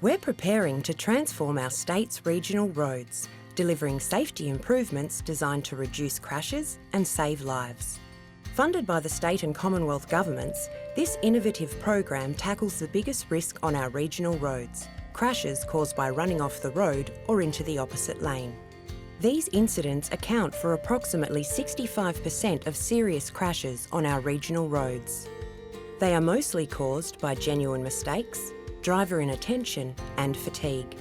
We're preparing to transform our state's regional roads, delivering safety improvements designed to reduce crashes and save lives. Funded by the state and Commonwealth governments, this innovative program tackles the biggest risk on our regional roads: crashes caused by running off the road or into the opposite lane. These incidents account for approximately 65% of serious crashes on our regional roads. They are mostly caused by genuine mistakes, driver inattention and fatigue.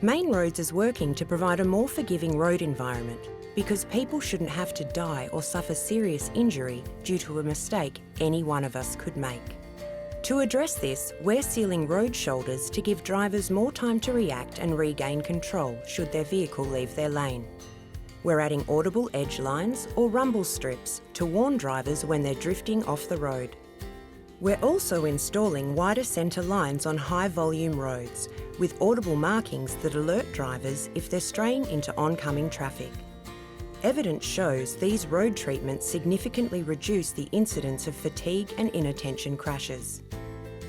Main Roads is working to provide a more forgiving road environment because people shouldn't have to die or suffer serious injury due to a mistake any one of us could make. To address this, we're sealing road shoulders to give drivers more time to react and regain control should their vehicle leave their lane. We're adding audible edge lines or rumble strips to warn drivers when they're drifting off the road. We're also installing wider centre lines on high-volume roads with audible markings that alert drivers if they're straying into oncoming traffic. Evidence shows these road treatments significantly reduce the incidence of fatigue and inattention crashes.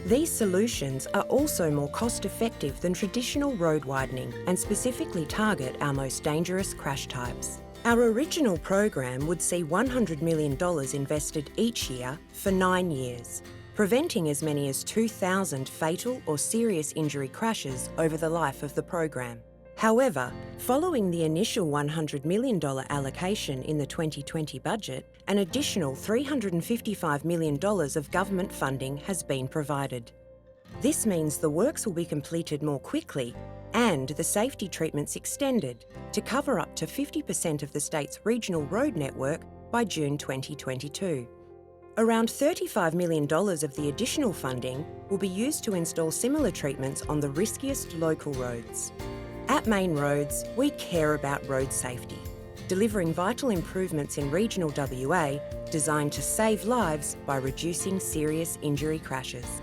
These solutions are also more cost-effective than traditional road widening and specifically target our most dangerous crash types. Our original program would see $100 million invested each year for 9 years, preventing as many as 2,000 fatal or serious injury crashes over the life of the program. However, following the initial $100 million allocation in the 2020 budget, an additional $355 million of government funding has been provided. This means the works will be completed more quickly and the safety treatments extended to cover up to 50% of the state's regional road network by June 2022. Around $35 million of the additional funding will be used to install similar treatments on the riskiest local roads. At Main Roads, we care about road safety, delivering vital improvements in regional WA designed to save lives by reducing serious injury crashes.